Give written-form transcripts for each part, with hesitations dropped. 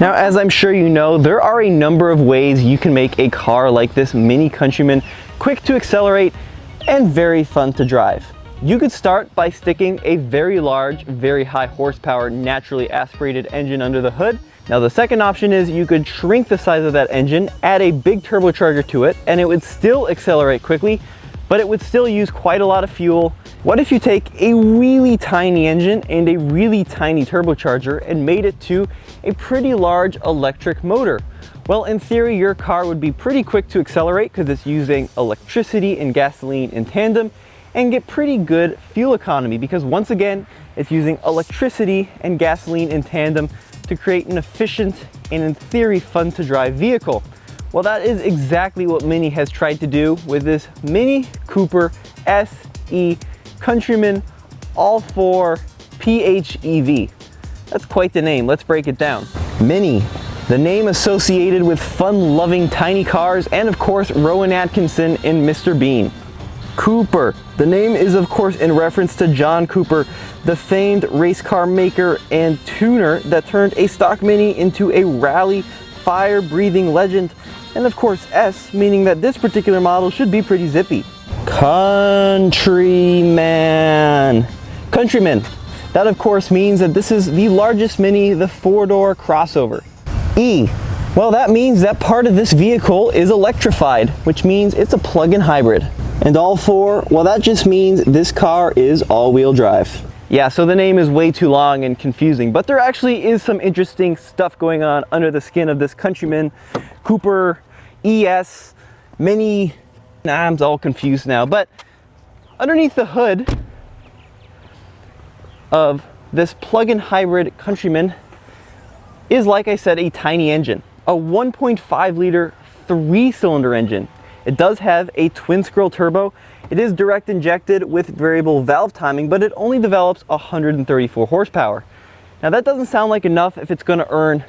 Now, as I'm sure you know, there are a number of ways you can make a car like this Mini Countryman quick to accelerate and very fun to drive. You could start by sticking a very large, very high horsepower, naturally aspirated engine under the hood. Now the second option is you could shrink the size of that engine, add a big turbocharger to it, and it would still accelerate quickly, but it would still use quite a lot of fuel. What if you take a really tiny engine and a really tiny turbocharger and made it to a pretty large electric motor? Well, in theory, your car would be pretty quick to accelerate because it's using electricity and gasoline in tandem, and get pretty good fuel economy because once again, it's using electricity and gasoline in tandem to create an efficient and in theory fun to drive vehicle. Well, that is exactly what Mini has tried to do with this Mini Cooper SE Countryman all-4 PHEV. That's quite the name. Let's break it down. Mini, the name associated with fun-loving tiny cars, and of course Rowan Atkinson in Mr. Bean. Cooper, the name is of course in reference to John Cooper, the famed race car maker and tuner that turned a stock Mini into a rally fire-breathing legend. And of course S, meaning that this particular model should be pretty zippy. Countryman. Countryman. That of course means that this is the largest Mini, the 4-door crossover. E. Well, that means that part of this vehicle is electrified, which means it's a plug-in hybrid. And all 4, well, that just means this car is all-wheel drive. Yeah, so the name is way too long and confusing, but there actually is some interesting stuff going on under the skin of this Countryman, Cooper, ES, Mini. I'm all confused now, but underneath the hood of this plug-in hybrid Countryman is, like I said, a tiny engine, a 1.5 liter 3-cylinder engine. It does have a twin scroll turbo. It is direct injected with variable valve timing, but it only develops 134 horsepower. Now that doesn't sound like enough if it's going to earn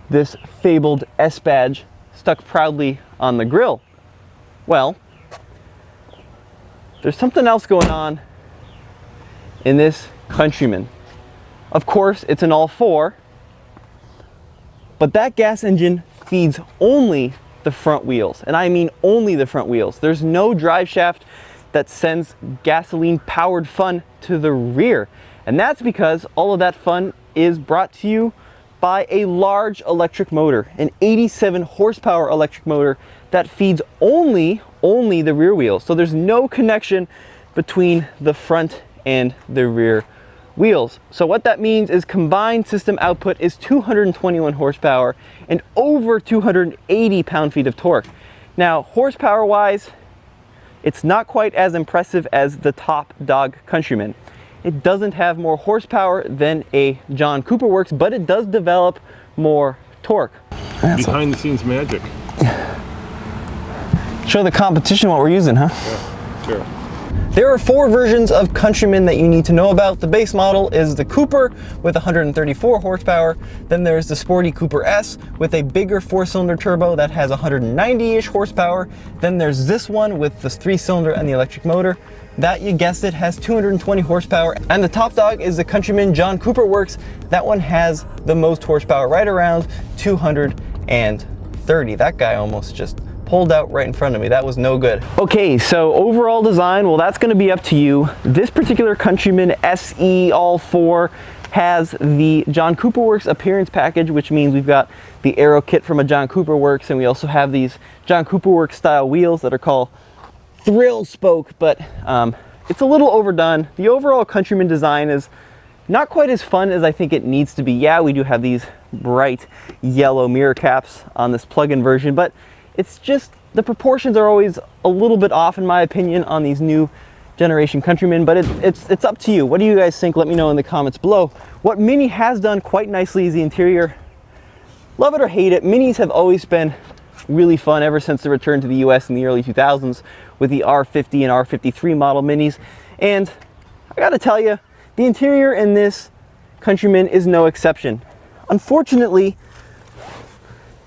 this fabled S badge stuck proudly on the grille. Well, there's something else going on in this Countryman. Of course, it's an all-4, but that gas engine feeds only the front wheels, and I mean only the front wheels. There's no drive shaft that sends gasoline powered fun to the rear, and that's because all of that fun is brought to you by a large electric motor, an 87 horsepower electric motor that feeds only the rear wheels. So there's no connection between the front and the rear wheels. So what that means is combined system output is 221 horsepower and over 280 pound-feet of torque. Now, horsepower wise, it's not quite as impressive as the top dog Countryman. It doesn't have more horsepower than a John Cooper Works, but it does develop more torque. Behind the scenes magic. Show the competition what we're using, huh? Yeah, sure. There are 4 versions of Countryman that you need to know about. The base model is the Cooper with 134 horsepower. Then there's the sporty Cooper S with a bigger 4-cylinder turbo that has 190-ish horsepower. Then there's this one with the 3-cylinder and the electric motor. That, you guessed it, has 220 horsepower. And the top dog is the Countryman John Cooper Works. That one has the most horsepower, right around 230. That guy almost just pulled out right in front of me. That was no good. Okay, so overall design, well, that's going to be up to you. This particular Countryman SE all-4 has the John Cooper Works appearance package, which means we've got the aero kit from a John Cooper Works, and we also have these John Cooper Works style wheels that are called Thrill Spoke, but it's a little overdone. The overall Countryman design is not quite as fun as I think it needs to be. Yeah, we do have these bright yellow mirror caps on this plug-in version, but it's just, the proportions are always a little bit off in my opinion on these new generation Countrymen, but it's up to you. What do you guys think? Let me know in the comments below. What Mini has done quite nicely is the interior. Love it or hate it, Minis have always been really fun ever since the return to the US in the early 2000s with the R50 and R53 model Minis. And I gotta tell you, the interior in this Countryman is no exception. Unfortunately,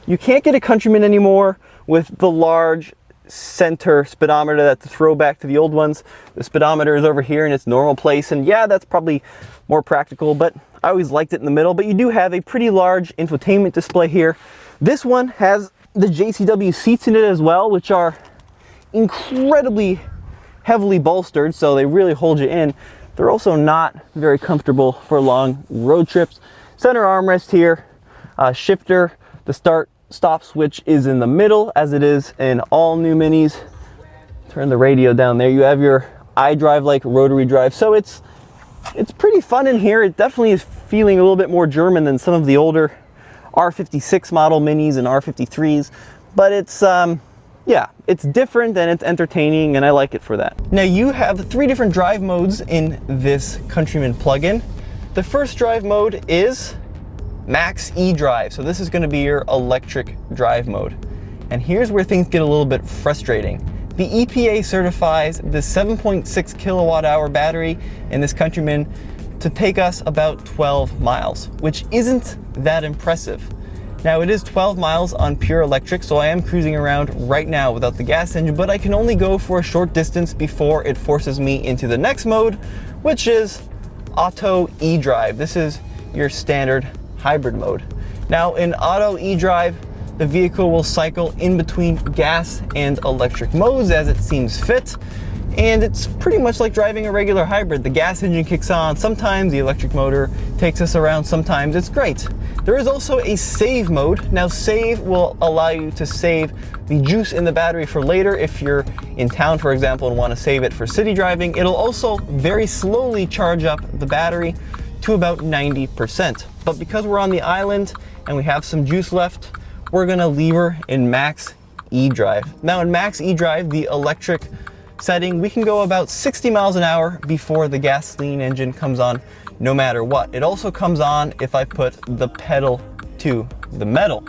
you can't get a Countryman anymore with the large center speedometer. That's a throwback to the old ones. The speedometer is over here in its normal place, and yeah, that's probably more practical, but I always liked it in the middle. But you do have a pretty large infotainment display here. This one has the JCW seats in it as well, which are incredibly heavily bolstered, so they really hold you in. They're also not very comfortable for long road trips. Center armrest here, shifter, the start-stop switch is in the middle, as it is in all new Minis. Turn the radio down there. You have your iDrive like rotary drive, so it's pretty fun in here. It definitely is feeling a little bit more German than some of the older R56 model Minis and R53s, but it's yeah, it's different and it's entertaining, and I like it for that. Now you have 3 different drive modes in this Countryman plug-in. The first drive mode is Max E-Drive. So this is going to be your electric drive mode. And here's where things get a little bit frustrating. The EPA certifies the 7.6 kilowatt hour battery in this Countryman to take us about 12 miles, which isn't that impressive. Now it is 12 miles on pure electric, so I am cruising around right now without the gas engine, but I can only go for a short distance before it forces me into the next mode, which is Auto E-Drive. This is your standard hybrid mode. Now in Auto E-Drive, the vehicle will cycle in between gas and electric modes as it seems fit. And it's pretty much like driving a regular hybrid. The gas engine kicks on, sometimes the electric motor takes us around, sometimes it's great. There is also a save mode. Now save will allow you to save the juice in the battery for later if you're in town, for example, and want to save it for city driving. It'll also very slowly charge up the battery to about 90%. But because we're on the island and we have some juice left, we're gonna leave her in Max E-Drive. Now in Max E-Drive, the electric setting, we can go about 60 miles an hour before the gasoline engine comes on, no matter what. It also comes on if I put the pedal to the metal.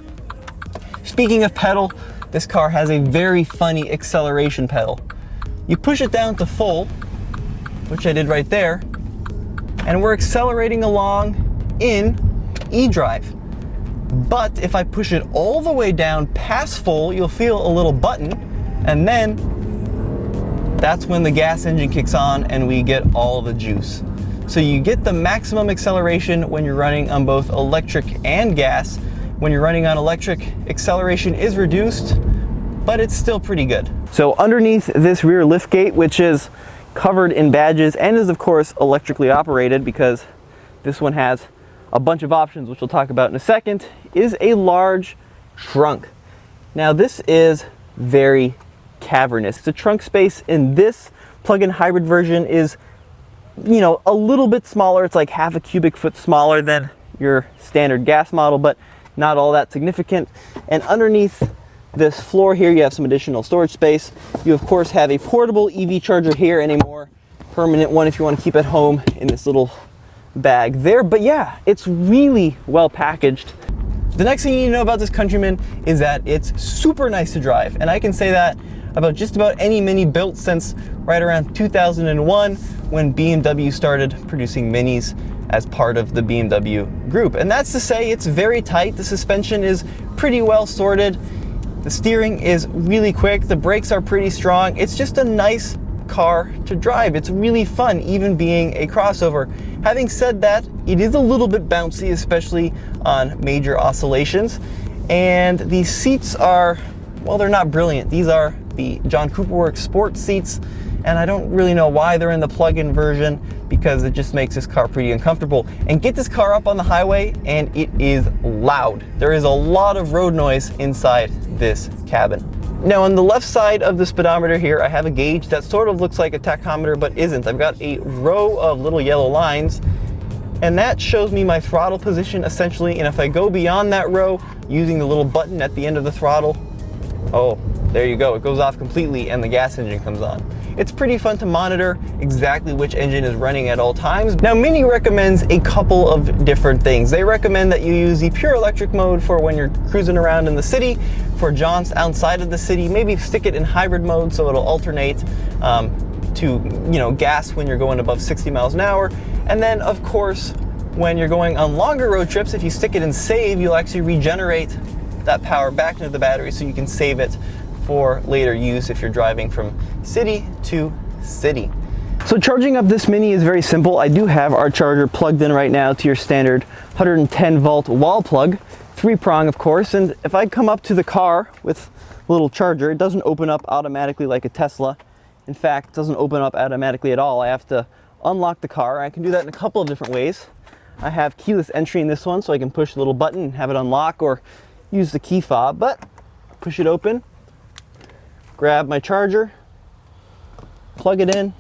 Speaking of pedal, this car has a very funny acceleration pedal. You push it down to full, which I did right there, and we're accelerating along in E-Drive. But if I push it all the way down past full, you'll feel a little button, and then that's when the gas engine kicks on and we get all the juice. So you get the maximum acceleration when you're running on both electric and gas. When you're running on electric, acceleration is reduced, but it's still pretty good. So underneath this rear liftgate, which is covered in badges and is of course electrically operated because this one has a bunch of options, which we'll talk about in a second, is a large trunk. Now this is very cavernous. The trunk space in this plug-in hybrid version is, you know, a little bit smaller. It's like half a cubic foot smaller than your standard gas model, but not all that significant. And underneath this floor here, you have some additional storage space. You of course have a portable EV charger here and a more permanent one if you want to keep at home in this little bag there. But yeah, it's really well packaged. The next thing you need to know about this Countryman is that it's super nice to drive, and I can say that about just about any Mini built since right around 2001 when BMW started producing Minis as part of the BMW group. And that's to say it's very tight, the suspension is pretty well sorted, the steering is really quick, the brakes are pretty strong. It's just a nice car to drive. It's really fun, even being a crossover. Having said that, it is a little bit bouncy, especially on major oscillations. And these seats are, well, they're not brilliant. These are the John Cooper Works Sport seats, and I don't really know why they're in the plug-in version because it just makes this car pretty uncomfortable. And get this car up on the highway and it is loud. There is a lot of road noise inside this cabin. Now on the left side of the speedometer here, I have a gauge that sort of looks like a tachometer but isn't. I've got a row of little yellow lines, and that shows me my throttle position essentially. And if I go beyond that row using the little button at the end of the throttle, oh, there you go, it goes off completely and the gas engine comes on. It's pretty fun to monitor exactly which engine is running at all times. Now Mini recommends a couple of different things. They recommend that you use the pure electric mode for when you're cruising around in the city. For jaunts outside of the city, maybe stick it in hybrid mode so it'll alternate to, you know, gas when you're going above 60 miles an hour. And then of course, when you're going on longer road trips, if you stick it in save, you'll actually regenerate that power back into the battery so you can save it for later use if you're driving from city to city. So charging up this Mini is very simple. I do have our charger plugged in right now to your standard 110 volt wall plug, 3-prong of course, and if I come up to the car with a little charger, it doesn't open up automatically like a Tesla. In fact, it doesn't open up automatically at all. I have to unlock the car. I can do that in a couple of different ways. I have keyless entry in this one, so I can push the little button and have it unlock, or use the key fob, but push it open, grab my charger, plug it in.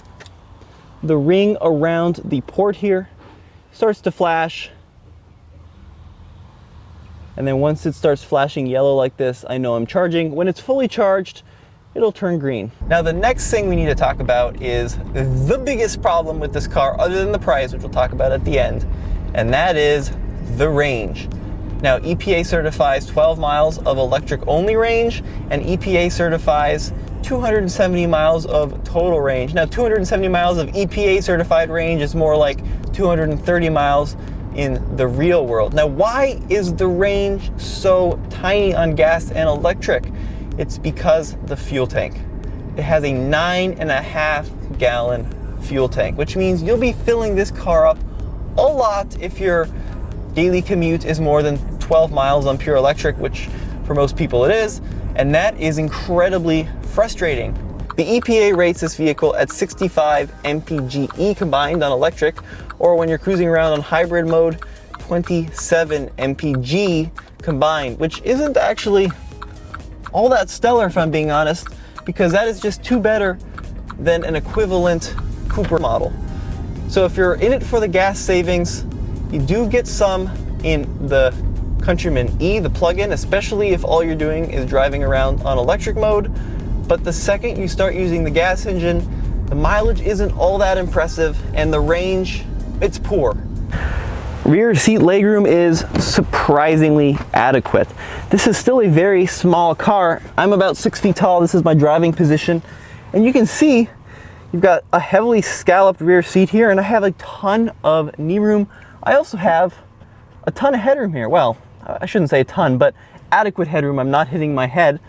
The ring around the port here starts to flash. And then once it starts flashing yellow like this, I know I'm charging. When it's fully charged, it'll turn green. Now the next thing we need to talk about is the biggest problem with this car, other than the price, which we'll talk about at the end, and that is the range. Now EPA certifies 12 miles of electric only range, and EPA certifies 270 miles of total range. Now 270 miles of EPA certified range is more like 230 miles in the real world. Now why is the range so tiny on gas and electric? It's because the fuel tank. It has a 9.5 gallon fuel tank, which means you'll be filling this car up a lot if your daily commute is more than 12 miles on pure electric, which for most people it is, and that is incredibly frustrating. The EPA rates this vehicle at 65 mpge combined on electric, or when you're cruising around on hybrid mode, 27 mpg combined, which isn't actually all that stellar if I'm being honest, because that is just two better than an equivalent Cooper model. So if you're in it for the gas savings, you do get some in the Countryman E, the plug-in, especially if all you're doing is driving around on electric mode. But the second you start using the gas engine, the mileage isn't all that impressive, and the range, it's poor. Rear seat legroom is surprisingly adequate. This is still a very small car. I'm about 6 feet tall. This is my driving position. And you can see you've got a heavily scalloped rear seat here, and I have a ton of knee room. I also have a ton of headroom here. Well, I shouldn't say a ton, but adequate headroom. I'm not hitting my head.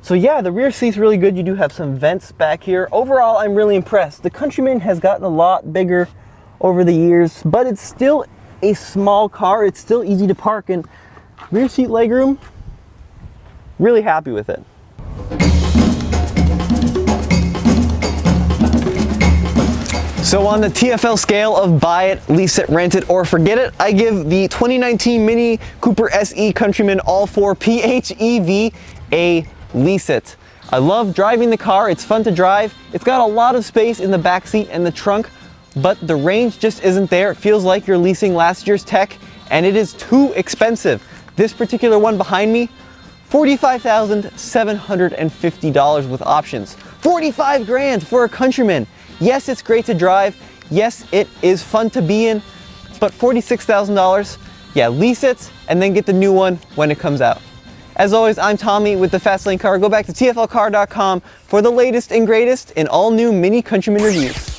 So yeah, the rear seat's really good. You do have some vents back here. Overall, I'm really impressed. The Countryman has gotten a lot bigger over the years, but it's still a small car. It's still easy to park, and rear seat legroom, really happy with it. So on the TFL scale of buy it, lease it, rent it, or forget it, I give the 2019 Mini Cooper SE Countryman All 4 PHEV a lease it. I love driving the car. It's fun to drive. It's got a lot of space in the back seat and the trunk, but the range just isn't there. It feels like you're leasing last year's tech, and it is too expensive. This particular one behind me, $45,750 with options. 45 grand for a Countryman. Yes, it's great to drive. Yes, it is fun to be in, but $46,000, yeah, lease it and then get the new one when it comes out. As always, I'm Tommy with the Fastlane Car. Go back to TFLcar.com for the latest and greatest in all new Mini Countryman reviews.